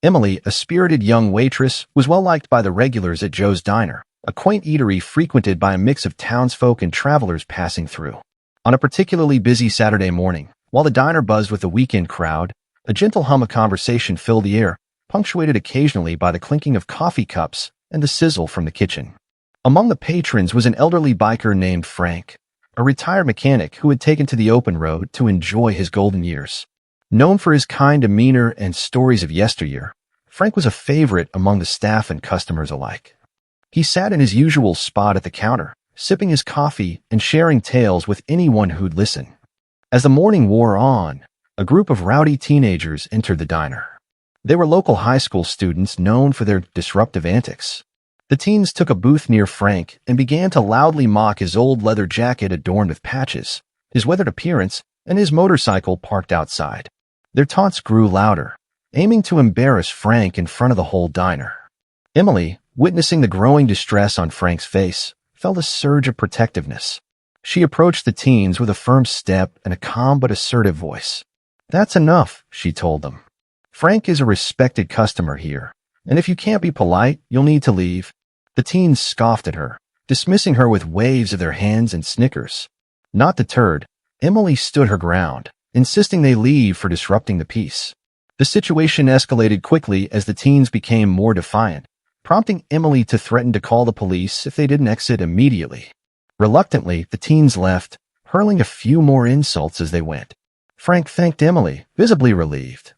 Emily, a spirited young waitress, was well liked by the regulars at Joe's Diner, a quaint eatery frequented by a mix of townsfolk and travelers passing through. On a particularly busy Saturday morning, while the diner buzzed with the weekend crowd, a gentle hum of conversation filled the air, punctuated occasionally by the clinking of coffee cups and the sizzle from the kitchen. Among the patrons was an elderly biker named Frank, a retired mechanic who had taken to the open road to enjoy his golden years. Known for his kind demeanor and stories of yesteryear, Frank was a favorite among the staff and customers alike. He sat in his usual spot at the counter, sipping his coffee and sharing tales with anyone who'd listen. As the morning wore on, a group of rowdy teenagers entered the diner. They were local high school students known for their disruptive antics. The teens took a booth near Frank and began to loudly mock his old leather jacket adorned with patches, his weathered appearance, and his motorcycle parked outside. Their taunts grew louder, aiming to embarrass Frank in front of the whole diner. Emily, witnessing the growing distress on Frank's face, felt a surge of protectiveness. She approached the teens with a firm step and a calm but assertive voice. "That's enough," she told them. "Frank is a respected customer here, and if you can't be polite, you'll need to leave." The teens scoffed at her, dismissing her with waves of their hands and snickers. Not deterred, Emily stood her ground, insisting they leave for disrupting the peace. The situation escalated quickly as the teens became more defiant, prompting Emily to threaten to call the police if they didn't exit immediately. Reluctantly, the teens left, hurling a few more insults as they went. Frank thanked Emily, visibly relieved.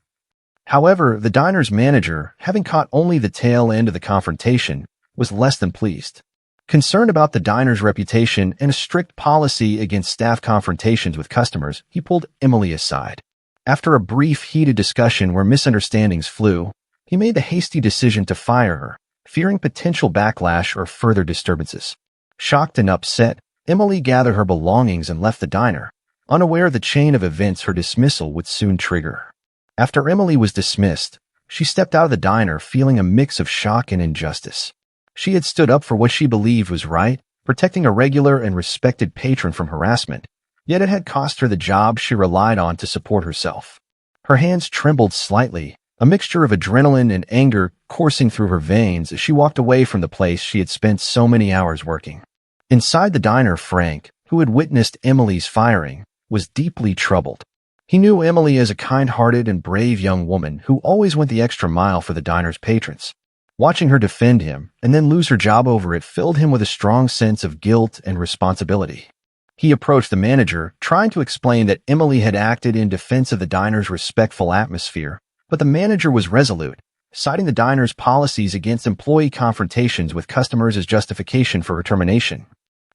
However, the diner's manager, having caught only the tail end of the confrontation, was less than pleased. Concerned about the diner's reputation and a strict policy against staff confrontations with customers, he pulled Emily aside. After a brief, heated discussion where misunderstandings flew, he made the hasty decision to fire her, fearing potential backlash or further disturbances. Shocked and upset, Emily gathered her belongings and left the diner, unaware of the chain of events her dismissal would soon trigger. After Emily was dismissed, she stepped out of the diner feeling a mix of shock and injustice. She had stood up for what she believed was right, protecting a regular and respected patron from harassment, yet it had cost her the job she relied on to support herself. Her hands trembled slightly, a mixture of adrenaline and anger coursing through her veins as she walked away from the place she had spent so many hours working. Inside the diner, Frank, who had witnessed Emily's firing, was deeply troubled. He knew Emily as a kind-hearted and brave young woman who always went the extra mile for the diner's patrons. Watching her defend him and then lose her job over it filled him with a strong sense of guilt and responsibility. He approached the manager, trying to explain that Emily had acted in defense of the diner's respectful atmosphere, but the manager was resolute, citing the diner's policies against employee confrontations with customers as justification for her termination.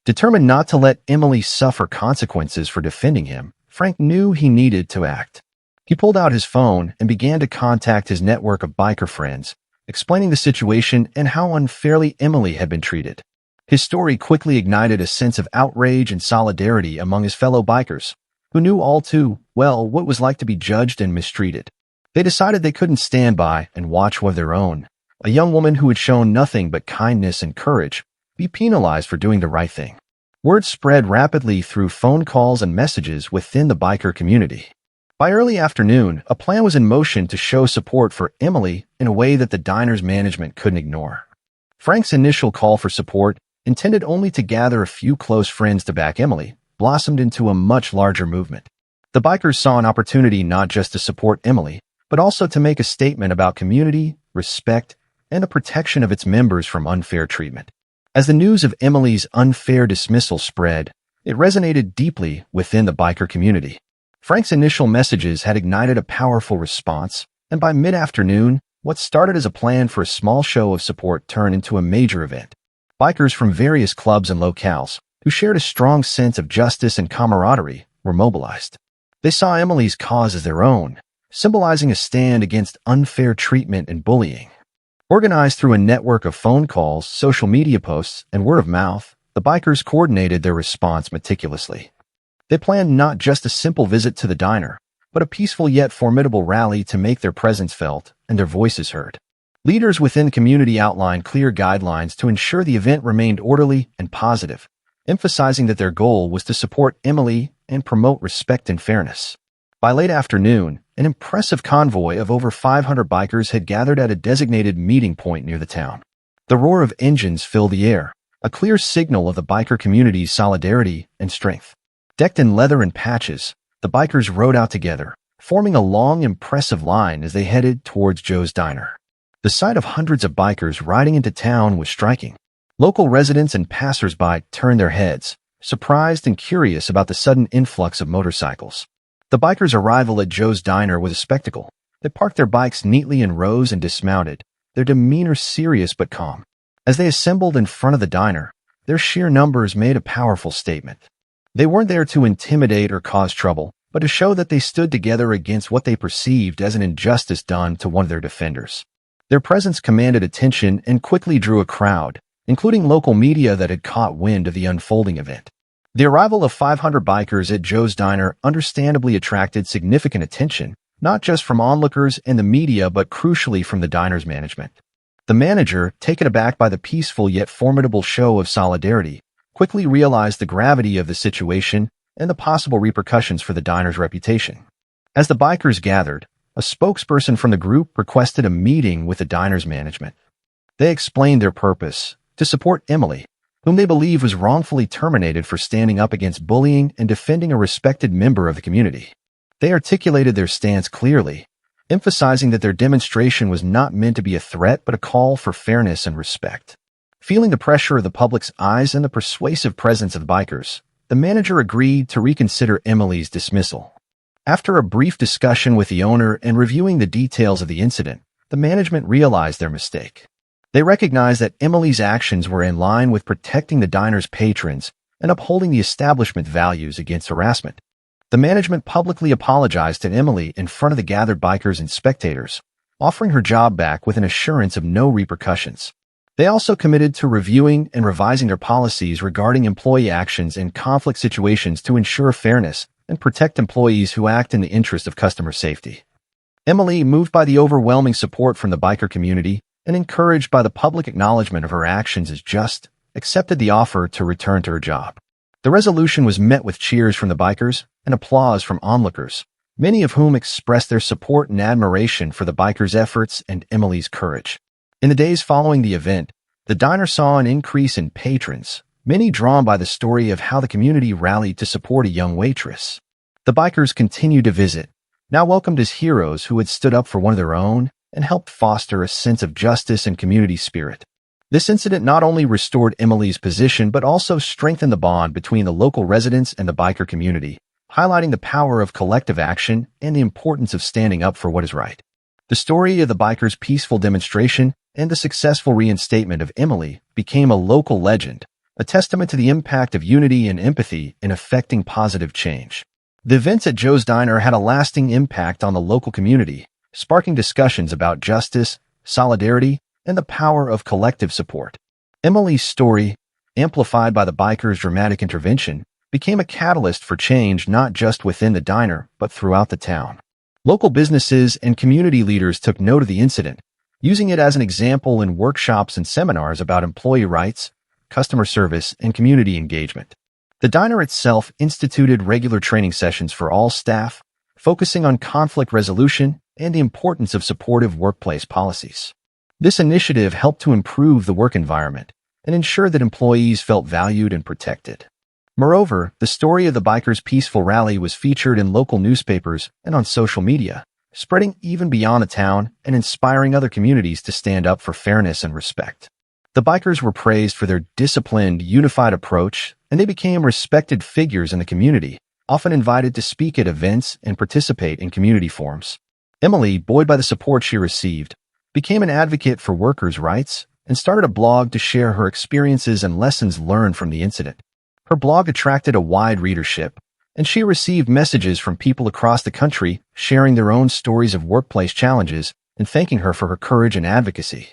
Determined not to let Emily suffer consequences for defending him, Frank knew he needed to act. He pulled out his phone and began to contact his network of biker friends, explaining the situation and how unfairly Emily had been treated. His story quickly ignited a sense of outrage and solidarity among his fellow bikers, who knew all too well what it was like to be judged and mistreated. They decided they couldn't stand by and watch one of their own, a young woman who had shown nothing but kindness and courage, be penalized for doing the right thing. Word spread rapidly through phone calls and messages within the biker community. By early afternoon, a plan was in motion to show support for Emily in a way that the diner's management couldn't ignore. Frank's initial call for support, intended only to gather a few close friends to back Emily, blossomed into a much larger movement. The bikers saw an opportunity not just to support Emily, but also to make a statement about community, respect, and the protection of its members from unfair treatment. As the news of Emily's unfair dismissal spread, it resonated deeply within the biker community. Frank's initial messages had ignited a powerful response, and by mid-afternoon, what started as a plan for a small show of support turned into a major event. Bikers from various clubs and locales, who shared a strong sense of justice and camaraderie, were mobilized. They saw Emily's cause as their own, symbolizing a stand against unfair treatment and bullying. Organized through a network of phone calls, social media posts, and word of mouth, the bikers coordinated their response meticulously. They planned not just a simple visit to the diner, but a peaceful yet formidable rally to make their presence felt and their voices heard. Leaders within the community outlined clear guidelines to ensure the event remained orderly and positive, emphasizing that their goal was to support Emily and promote respect and fairness. By late afternoon, an impressive convoy of over 500 bikers had gathered at a designated meeting point near the town. The roar of engines filled the air, a clear signal of the biker community's solidarity and strength. Decked in leather and patches, the bikers rode out together, forming a long, impressive line as they headed towards Joe's Diner. The sight of hundreds of bikers riding into town was striking. Local residents and passers-by turned their heads, surprised and curious about the sudden influx of motorcycles. The bikers' arrival at Joe's Diner was a spectacle. They parked their bikes neatly in rows and dismounted, their demeanor serious but calm. As they assembled in front of the diner, their sheer numbers made a powerful statement. They weren't there to intimidate or cause trouble, but to show that they stood together against what they perceived as an injustice done to one of their defenders. Their presence commanded attention and quickly drew a crowd, including local media that had caught wind of the unfolding event. The arrival of 500 bikers at Joe's Diner understandably attracted significant attention, not just from onlookers and the media but crucially from the diner's management. The manager, taken aback by the peaceful yet formidable show of solidarity, quickly realized the gravity of the situation and the possible repercussions for the diner's reputation. As the bikers gathered, a spokesperson from the group requested a meeting with the diner's management. They explained their purpose: to support Emily, whom they believe was wrongfully terminated for standing up against bullying and defending a respected member of the community. They articulated their stance clearly, emphasizing that their demonstration was not meant to be a threat but a call for fairness and respect. Feeling the pressure of the public's eyes and the persuasive presence of the bikers, the manager agreed to reconsider Emily's dismissal. After a brief discussion with the owner and reviewing the details of the incident, the management realized their mistake. They recognized that Emily's actions were in line with protecting the diner's patrons and upholding the establishment values against harassment. The management publicly apologized to Emily in front of the gathered bikers and spectators, offering her job back with an assurance of no repercussions. They also committed to reviewing and revising their policies regarding employee actions in conflict situations to ensure fairness and protect employees who act in the interest of customer safety. Emily, moved by the overwhelming support from the biker community and encouraged by the public acknowledgement of her actions as just, accepted the offer to return to her job. The resolution was met with cheers from the bikers and applause from onlookers, many of whom expressed their support and admiration for the bikers' efforts and Emily's courage. In the days following the event, the diner saw an increase in patrons, many drawn by the story of how the community rallied to support a young waitress. The bikers continued to visit, now welcomed as heroes who had stood up for one of their own and helped foster a sense of justice and community spirit. This incident not only restored Emily's position but also strengthened the bond between the local residents and the biker community, highlighting the power of collective action and the importance of standing up for what is right. The story of the bikers' peaceful demonstration and the successful reinstatement of Emily became a local legend, a testament to the impact of unity and empathy in effecting positive change. The events at Joe's Diner had a lasting impact on the local community, sparking discussions about justice, solidarity, and the power of collective support. Emily's story, amplified by the bikers' dramatic intervention, became a catalyst for change not just within the diner but throughout the town. Local businesses and community leaders took note of the incident, using it as an example in workshops and seminars about employee rights, customer service, and community engagement. The diner itself instituted regular training sessions for all staff, focusing on conflict resolution and the importance of supportive workplace policies. This initiative helped to improve the work environment and ensure that employees felt valued and protected. Moreover, the story of the bikers' peaceful rally was featured in local newspapers and on social media, spreading even beyond the town and inspiring other communities to stand up for fairness and respect. The bikers were praised for their disciplined, unified approach, and they became respected figures in the community, often invited to speak at events and participate in community forums. Emily, buoyed by the support she received, became an advocate for workers' rights and started a blog to share her experiences and lessons learned from the incident. Her blog attracted a wide readership, and she received messages from people across the country sharing their own stories of workplace challenges and thanking her for her courage and advocacy.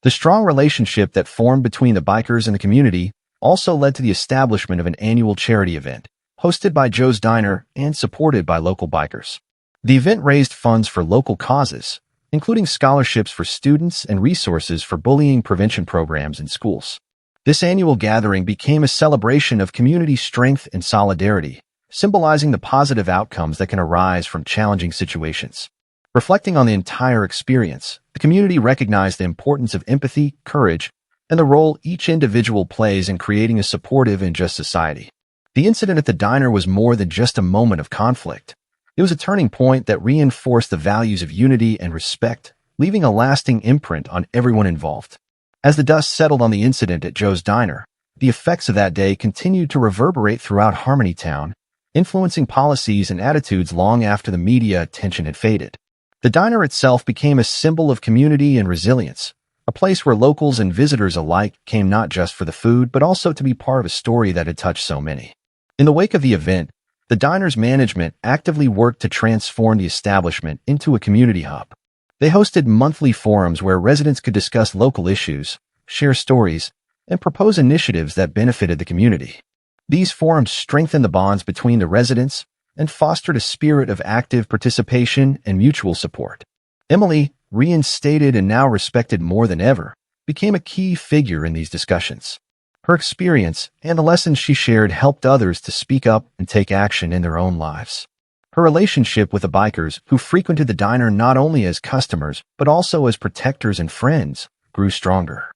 The strong relationship that formed between the bikers and the community also led to the establishment of an annual charity event, hosted by Joe's Diner and supported by local bikers. The event raised funds for local causes, including scholarships for students and resources for bullying prevention programs in schools. This annual gathering became a celebration of community strength and solidarity, symbolizing the positive outcomes that can arise from challenging situations. Reflecting on the entire experience, the community recognized the importance of empathy, courage, and the role each individual plays in creating a supportive and just society. The incident at the diner was more than just a moment of conflict. It was a turning point that reinforced the values of unity and respect, leaving a lasting imprint on everyone involved. As the dust settled on the incident at Joe's Diner, the effects of that day continued to reverberate throughout Harmony Town, influencing policies and attitudes long after the media attention had faded. The diner itself became a symbol of community and resilience, a place where locals and visitors alike came not just for the food but also to be part of a story that had touched so many. In the wake of the event, the diner's management actively worked to transform the establishment into a community hub. They hosted monthly forums where residents could discuss local issues, share stories, and propose initiatives that benefited the community. These forums strengthened the bonds between the residents and fostered a spirit of active participation and mutual support. Emily, reinstated and now respected more than ever, became a key figure in these discussions. Her experience and the lessons she shared helped others to speak up and take action in their own lives. Her relationship with the bikers who frequented the diner not only as customers but also as protectors and friends grew stronger.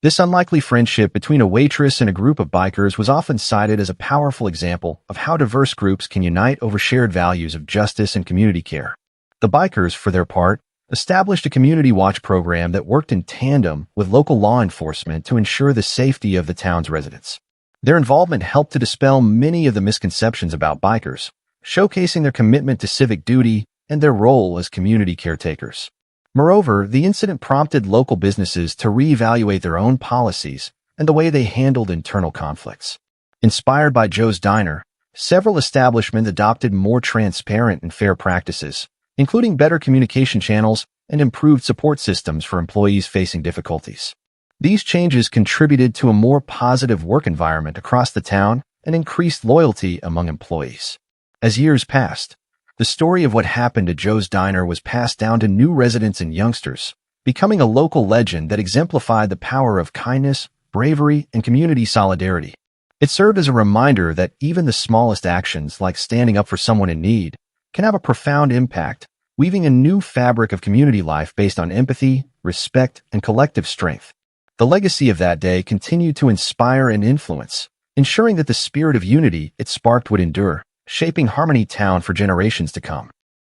This unlikely friendship between a waitress and a group of bikers was often cited as a powerful example of how diverse groups can unite over shared values of justice and community care. The bikers, for their part, established a community watch program that worked in tandem with local law enforcement to ensure the safety of the town's residents. Their involvement helped to dispel many of the misconceptions about bikers, showcasing their commitment to civic duty and their role as community caretakers. Moreover, the incident prompted local businesses to reevaluate their own policies and the way they handled internal conflicts. Inspired by Joe's Diner, several establishments adopted more transparent and fair practices, including better communication channels and improved support systems for employees facing difficulties. These changes contributed to a more positive work environment across the town and increased loyalty among employees. As years passed, the story of what happened at Joe's Diner was passed down to new residents and youngsters, becoming a local legend that exemplified the power of kindness, bravery, and community solidarity. It served as a reminder that even the smallest actions, like standing up for someone in need, can have a profound impact, weaving a new fabric of community life based on empathy, respect, and collective strength. The legacy of that day continued to inspire and influence, ensuring that the spirit of unity it sparked would endure, shaping Harmony Town for generations to come.